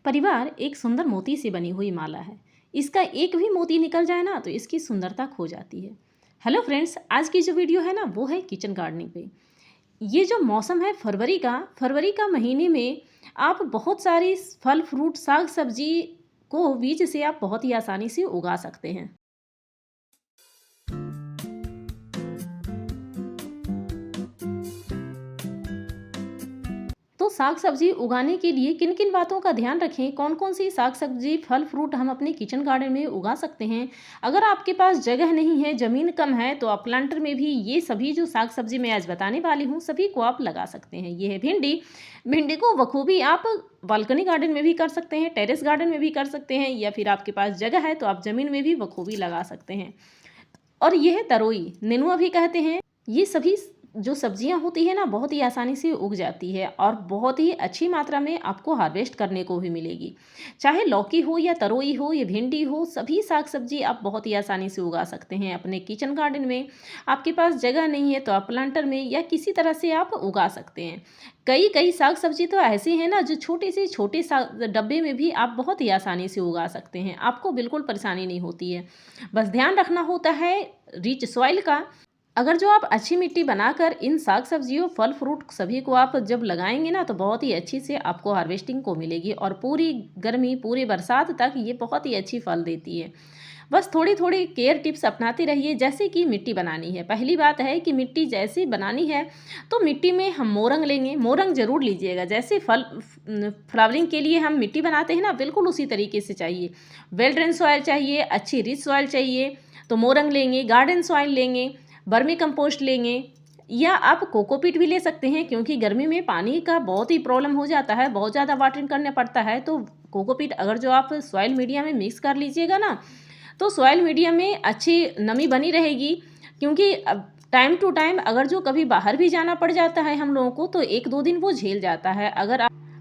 परिवार एक सुंदर मोती से बनी हुई माला है। इसका एक भी मोती निकल जाए ना तो इसकी सुंदरता खो जाती है। हेलो फ्रेंड्स, आज की जो वीडियो है ना वो है किचन गार्डनिंग पे। ये जो मौसम है फरवरी का महीने में आप बहुत सारी फल फ्रूट साग सब्जी को बीज से आप बहुत ही आसानी से उगा सकते हैं। तो साग सब्जी उगाने के लिए किन किन बातों का ध्यान रखें, कौन कौन सी साग सब्जी फल फ्रूट हम अपने किचन गार्डन में उगा सकते हैं। अगर आपके पास जगह नहीं है, ज़मीन कम है, तो आप प्लांटर में भी ये सभी जो साग सब्जी मैं आज बताने वाली हूँ सभी को आप लगा सकते हैं। ये है भिंडी। भिंडी को बखूबी आप बालकनी गार्डन में भी कर सकते हैं, टेरेस गार्डन में भी कर सकते हैं, या फिर आपके पास जगह है तो आप ज़मीन में भी बखूबी लगा सकते हैं। और ये है तरोई, नेनुआ भी कहते हैं। ये सभी जो सब्जियां होती है ना बहुत ही आसानी से उग जाती है और बहुत ही अच्छी मात्रा में आपको हार्वेस्ट करने को भी मिलेगी। चाहे लौकी हो या तरोई हो या भिंडी हो, सभी साग सब्जी आप बहुत ही आसानी से उगा सकते हैं अपने किचन गार्डन में। आपके पास जगह नहीं है तो आप प्लांटर में या किसी तरह से आप उगा सकते हैं। कई कई साग सब्जी तो ऐसी है ना जो छोटे से छोटे डब्बे में भी आप बहुत ही आसानी से उगा सकते हैं, आपको बिल्कुल परेशानी नहीं होती है। बस ध्यान रखना होता है रिच सॉइल का। अगर जो आप अच्छी मिट्टी बनाकर इन साग सब्जियों फल फ्रूट सभी को आप जब लगाएंगे ना तो बहुत ही अच्छी से आपको हार्वेस्टिंग को मिलेगी और पूरी गर्मी पूरी बरसात तक ये बहुत ही अच्छी फल देती है। बस थोड़ी थोड़ी केयर टिप्स अपनाते रहिए। जैसे कि मिट्टी बनानी है, पहली बात है कि मिट्टी जैसी बनानी है तो मिट्टी में हम मोरंग लेंगे, मोरंग जरूर लीजिएगा। जैसे फ्लावरिंग के लिए हम मिट्टी बनाते हैं ना बिल्कुल उसी तरीके से चाहिए। वेल ड्रेन सॉइल चाहिए, अच्छी रिच सॉइल चाहिए तो मोरंग लेंगे, गार्डन सॉइल लेंगे, वर्मी कंपोस्ट लेंगे, या आप कोकोपीट भी ले सकते हैं क्योंकि गर्मी में पानी का बहुत ही प्रॉब्लम हो जाता है, बहुत ज़्यादा वाटरिंग करना पड़ता है। तो कोकोपीट अगर जो आप सॉइल मीडिया में मिक्स कर लीजिएगा ना तो सॉइल मीडिया में अच्छी नमी बनी रहेगी। क्योंकि अब टाइम टू टाइम अगर जो कभी बाहर भी जाना पड़ जाता है हम लोगों को तो एक दो दिन वो झेल जाता है।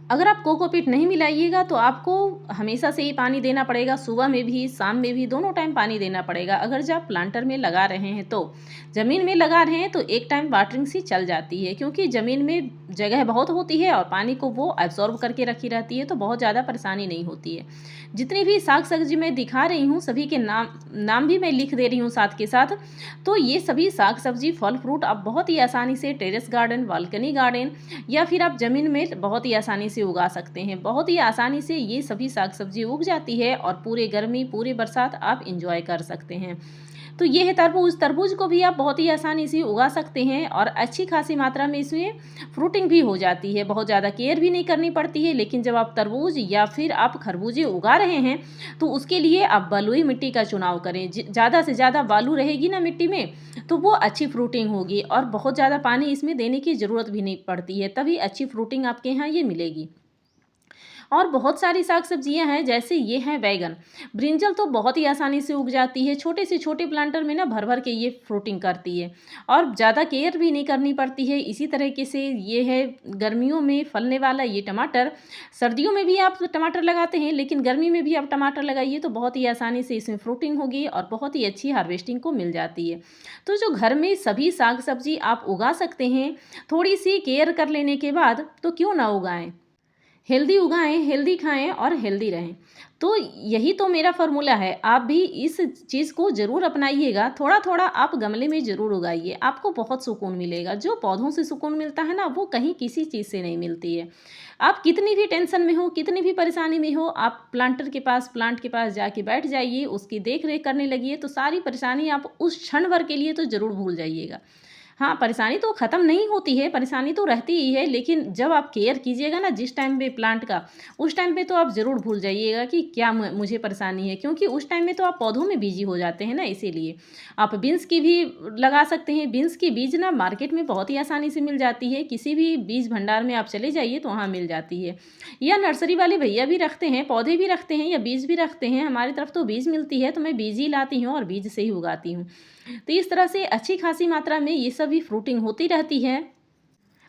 अगर आप कोकोपीट नहीं मिलाइएगा तो आपको हमेशा से ही पानी देना पड़ेगा, सुबह में भी शाम में भी दोनों टाइम पानी देना पड़ेगा। अगर जब आप प्लांटर में लगा रहे हैं तो ज़मीन में लगा रहे हैं तो एक टाइम वाटरिंग सी चल जाती है क्योंकि ज़मीन में जगह बहुत होती है और पानी को वो एब्जॉर्ब करके रखी रहती है, तो बहुत ज़्यादा परेशानी नहीं होती है। जितनी भी साग सब्जी मैं दिखा रही हूँ सभी के नाम भी मैं लिख दे रही हूँ साथ के साथ। तो ये सभी साग सब्जी फल फ्रूट आप बहुत ही आसानी से टेरेस गार्डन, बालकनी गार्डन या फिर आप ज़मीन में बहुत ही आसानी से उगा सकते हैं। बहुत ही आसानी से ये सभी साग सब्जी उग जाती है और पूरे गर्मी पूरे बरसात आप इंजॉय कर सकते हैं। तो ये है तरबूज। तरबूज को भी आप बहुत ही आसानी से उगा सकते हैं और अच्छी खासी मात्रा में इसमें फ्रूटिंग भी हो जाती है, बहुत ज़्यादा केयर भी नहीं करनी पड़ती है। लेकिन जब आप तरबूज या फिर आप खरबूजे उगा रहे हैं तो उसके लिए आप बलुई मिट्टी का चुनाव करें। ज़्यादा से ज़्यादा बालू रहेगी ना मिट्टी में तो वो अच्छी फ्रूटिंग होगी और बहुत ज़्यादा पानी इसमें देने की ज़रूरत भी नहीं पड़ती है, तभी अच्छी फ्रूटिंग आपके यहाँ ये मिलेगी। और बहुत सारी साग सब्जियां हैं, जैसे ये हैं बैगन, ब्रिंजल तो बहुत ही आसानी से उग जाती है। छोटे से छोटे प्लांटर में ना भर भर के ये फ्रूटिंग करती है और ज़्यादा केयर भी नहीं करनी पड़ती है। इसी तरीके से ये है गर्मियों में फलने वाला ये टमाटर। सर्दियों में भी आप टमाटर लगाते हैं लेकिन गर्मी में भी आप टमाटर लगाइए तो बहुत ही आसानी से इसमें फ्रूटिंग होगी और बहुत ही अच्छी हार्वेस्टिंग को मिल जाती है। तो जो घर में सभी साग सब्जी आप उगा सकते हैं, थोड़ी सी केयर कर लेने के बाद, तो क्यों ना उगाएं। हेल्दी उगाएं, हेल्दी खाएं और हेल्दी रहें। तो यही तो मेरा फार्मूला है। आप भी इस चीज़ को ज़रूर अपनाइएगा। थोड़ा थोड़ा आप गमले में ज़रूर उगाइए, आपको बहुत सुकून मिलेगा। जो पौधों से सुकून मिलता है ना वो कहीं किसी चीज़ से नहीं मिलती है। आप कितनी भी टेंशन में हो, कितनी भी परेशानी में हो, आप प्लांट के पास जाके बैठ जाइए, उसकी देख रेख करने लगिए तो सारी परेशानी आप उस क्षण भर के लिए तो ज़रूर भूल जाइएगा। हाँ, परेशानी तो ख़त्म नहीं होती है, परेशानी तो रहती ही है, लेकिन जब आप केयर कीजिएगा ना जिस टाइम पे प्लांट का, उस टाइम पे तो आप ज़रूर भूल जाइएगा कि क्या मुझे परेशानी है, क्योंकि उस टाइम में तो आप पौधों में बिजी हो जाते हैं ना। इसीलिए आप बीन्स की भी लगा सकते हैं। बीन्स की बीज ना मार्केट में बहुत ही आसानी से मिल जाती है, किसी भी बीज भंडार में आप चले जाइए तो वहाँ मिल जाती है। या नर्सरी वाले भैया भी रखते हैं, पौधे भी रखते हैं या बीज भी रखते हैं। हमारी तरफ तो बीज मिलती है तो मैं बीज ही लाती हूँ और बीज से ही उगाती हूँ। तो इस तरह से अच्छी खासी मात्रा में ये सभी फ्रूटिंग होती रहती है।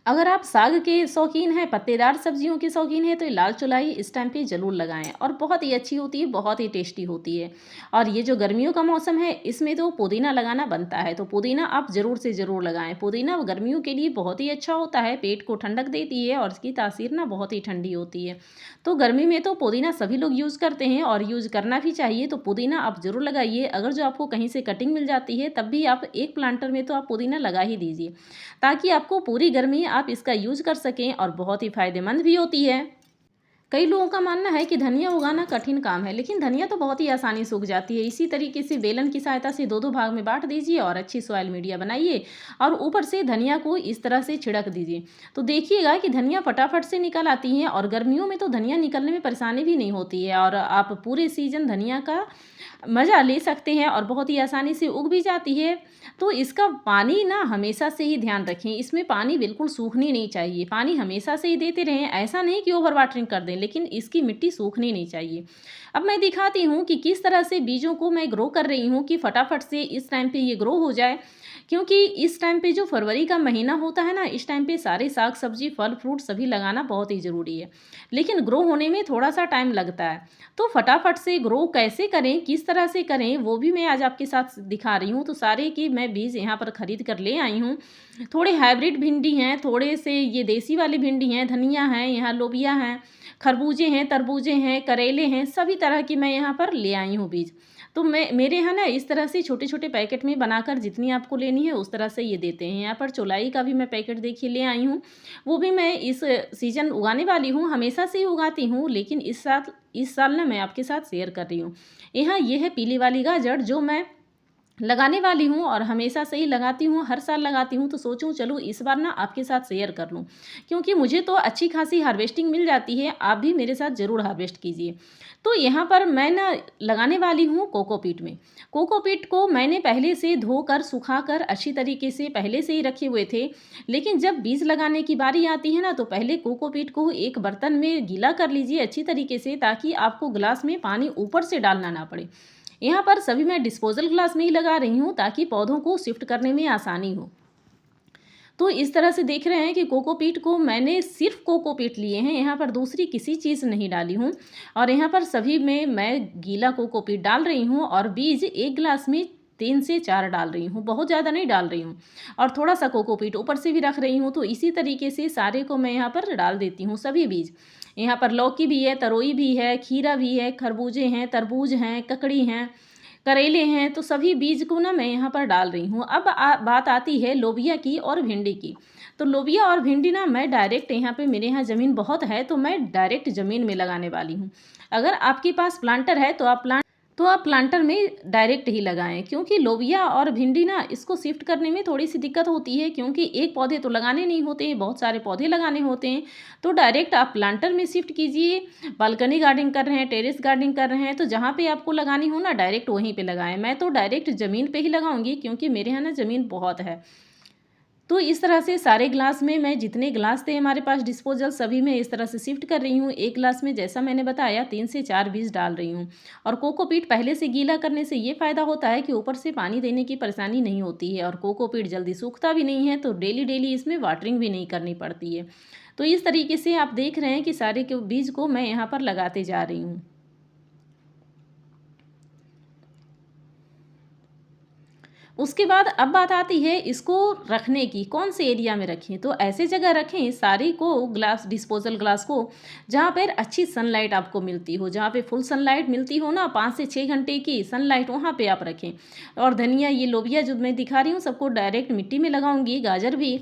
अगर आप साग के शौकीन हैं, पत्तेदार सब्जियों के शौकीन हैं, तो ये लाल चौलाई इस टाइम पे ज़रूर लगाएँ और बहुत ही अच्छी होती है, बहुत ही टेस्टी होती है। और ये जो गर्मियों का मौसम है, इसमें तो पुदीना लगाना बनता है, तो पुदीना आप ज़रूर से ज़रूर लगाएँ। पुदीना गर्मियों के लिए बहुत ही अच्छा होता है, पेट को ठंडक देती है और इसकी तासीर ना बहुत ही ठंडी होती है। तो गर्मी में तो पुदीना सभी लोग यूज़ करते हैं और यूज़ करना भी चाहिए, तो पुदीना आप ज़रूर लगाइए। अगर जो आपको कहीं से कटिंग मिल जाती है, तब भी आप एक प्लांटर में तो आप पुदीना लगा ही दीजिए। ताकि आपको पूरी गर्मी आप इसका यूज़ कर सकें और बहुत ही फ़ायदेमंद भी होती है। कई लोगों का मानना है कि धनिया उगाना कठिन काम है, लेकिन धनिया तो बहुत ही आसानी से उग जाती है। इसी तरीके से बेलन की सहायता से दो दो भाग में बांट दीजिए और अच्छी सॉइल मीडिया बनाइए और ऊपर से धनिया को इस तरह से छिड़क दीजिए। तो देखिएगा कि धनिया फटाफट से निकल आती हैं और गर्मियों में तो धनिया निकलने में परेशानी भी नहीं होती है और आप पूरे सीजन धनिया का मज़ा ले सकते हैं और बहुत ही आसानी से उग भी जाती है। तो इसका पानी ना हमेशा से ही ध्यान रखें, इसमें पानी बिल्कुल सूखनी नहीं चाहिए, पानी हमेशा से ही देते रहें, ऐसा नहीं कि ओवर वाटरिंग कर दें, लेकिन इसकी मिट्टी सूखनी नहीं चाहिए। अब मैं दिखाती हूँ कि किस तरह से बीजों को मैं ग्रो कर रही हूँ कि फटाफट से इस टाइम पे ये ग्रो हो जाए, क्योंकि इस टाइम पे जो फरवरी का महीना होता है ना, इस टाइम पे सारे साग सब्जी फल फ्रूट सभी लगाना बहुत ही ज़रूरी है, लेकिन ग्रो होने में थोड़ा सा टाइम लगता है। तो फटाफट से ग्रो कैसे करें, किस तरह से करें, वो भी मैं आज आपके साथ दिखा रही हूँ। तो सारे के मैं बीज यहाँ पर खरीद कर ले आई हूँ। थोड़े हाइब्रिड भिंडी हैं, थोड़े से ये देसी वाली भिंडी हैं, धनिया है, यहाँ लोबिया हैं, खरबूजे हैं, तरबूजे हैं, करेले हैं, सभी तरह की मैं यहाँ पर ले आई हूँ बीज। तो मैं मेरे यहाँ ना इस तरह से छोटे-छोटे पैकेट में बनाकर जितनी आपको लेनी है उस तरह से ये देते हैं। यहाँ पर चौलाई का भी मैं पैकेट देखिए ले आई हूँ। वो भी मैं इस सीज़न उगाने वाली हूँ, हमेशा से ही उगाती हूँ, लेकिन इस साल ना मैं आपके साथ शेयर कर रही हूँ। यहाँ ये है पीली वाली गाजर जो मैं लगाने वाली हूँ और हमेशा से ही लगाती हूँ, हर साल लगाती हूँ, तो सोचूँ चलो इस बार ना आपके साथ शेयर कर लूँ, क्योंकि मुझे तो अच्छी खासी हार्वेस्टिंग मिल जाती है, आप भी मेरे साथ ज़रूर हार्वेस्ट कीजिए। तो यहाँ पर मैं ना लगाने वाली हूँ कोकोपीट में। कोकोपीट को मैंने पहले से धोकर, सुखाकर अच्छी तरीके से पहले से ही रखे हुए थे, लेकिन जब बीज लगाने की बारी आती है ना, तो पहले कोकोपीट को एक बर्तन में गीला कर लीजिए अच्छी तरीके से, ताकि आपको ग्लास में पानी ऊपर से डालना ना पड़े। यहाँ पर सभी मैं डिस्पोजल ग्लास में ही लगा रही हूँ ताकि पौधों को शिफ्ट करने में आसानी हो। तो इस तरह से देख रहे हैं कि कोकोपीट को मैंने सिर्फ कोकोपीट लिए हैं, यहाँ पर दूसरी किसी चीज़ नहीं डाली हूँ और यहाँ पर सभी में मैं गीला कोकोपीट डाल रही हूँ और बीज एक गिलास में 3 से 4 डाल रही हूँ, बहुत ज़्यादा नहीं डाल रही हूँ और थोड़ा सा कोकोपीट ऊपर से भी रख रही हूँ। तो इसी तरीके से सारे को मैं यहाँ पर डाल देती हूँ सभी बीज। यहाँ पर लौकी भी है, तरोई भी है, खीरा भी है, खरबूजे हैं, तरबूज हैं, ककड़ी हैं, करेले हैं, तो सभी बीज को ना मैं यहाँ पर डाल रही हूँ। अब बात आती है लोबिया की और भिंडी की। तो लोबिया और भिंडी ना मैं डायरेक्ट यहाँ पे मेरे यहाँ ज़मीन बहुत है, तो मैं डायरेक्ट ज़मीन में लगाने वाली हूँ। अगर आपके पास प्लांटर है तो आप प्लांटर में डायरेक्ट ही लगाएं, क्योंकि लोबिया और भिंडी ना इसको शिफ्ट करने में थोड़ी सी दिक्कत होती है, क्योंकि एक पौधे तो लगाने नहीं होते हैं, बहुत सारे पौधे लगाने होते हैं। तो डायरेक्ट आप प्लांटर में शिफ्ट कीजिए। बालकनी गार्डनिंग कर रहे हैं, टेरेस गार्डनिंग कर रहे हैं, तो जहाँ पे आपको लगानी हो ना डायरेक्ट वहीं पे लगाएं। मैं तो डायरेक्ट ज़मीन पे ही लगाऊंगी, क्योंकि मेरे यहाँ ना ज़मीन बहुत है। तो इस तरह से सारे ग्लास में मैं जितने ग्लास थे हमारे पास डिस्पोजल, सभी में इस तरह से शिफ्ट कर रही हूँ। एक ग्लास में जैसा मैंने बताया 3 से 4 बीज डाल रही हूँ और कोकोपीट पहले से गीला करने से ये फ़ायदा होता है कि ऊपर से पानी देने की परेशानी नहीं होती है और कोकोपीट जल्दी सूखता भी नहीं है, तो डेली इसमें वाटरिंग भी नहीं करनी पड़ती है। तो इस तरीके से आप देख रहे हैं कि सारे के बीज को मैं यहाँ पर लगाते जा रही हूँ। उसके बाद अब बात आती है इसको रखने की, कौन से एरिया में रखें। तो ऐसे जगह रखें सारी को ग्लास डिस्पोजल ग्लास को जहाँ पर अच्छी सनलाइट आपको मिलती हो, जहाँ पे फुल सनलाइट मिलती हो ना 5 से 6 घंटे की सनलाइट, वहाँ पे आप रखें। और धनिया ये लोबिया जो मैं दिखा रही हूँ सबको डायरेक्ट मिट्टी में लगाऊंगी, गाजर भी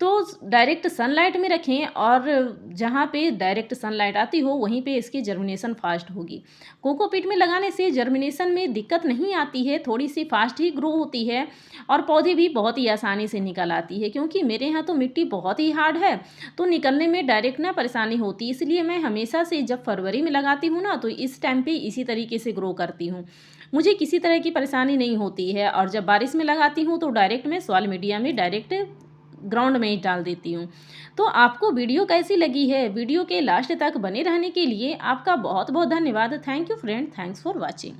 तो डायरेक्ट सनलाइट में रखें और जहाँ पे डायरेक्ट सनलाइट आती हो वहीं पे इसकी जर्मिनेशन फास्ट होगी। कोकोपीट में लगाने से जर्मिनेशन में दिक्कत नहीं आती है, थोड़ी सी फास्ट ही ग्रो होती है और पौधे भी बहुत ही आसानी से निकल आती है, क्योंकि मेरे यहाँ तो मिट्टी बहुत ही हार्ड है, तो निकलने में डायरेक्ट ना परेशानी होती है। इसलिए मैं हमेशा से जब फरवरी में लगाती हूँ ना, तो इस टाइम पे इसी तरीके से ग्रो करती हूँ, मुझे किसी तरह की परेशानी नहीं होती है। और जब बारिश में लगाती हूँ तो डायरेक्ट मैं सॉइल मीडिया में डायरेक्ट ग्राउंड में ही डाल देती हूँ। तो आपको वीडियो कैसी लगी है, वीडियो के लास्ट तक बने रहने के लिए आपका बहुत बहुत धन्यवाद। Thank you friend, thanks for watching.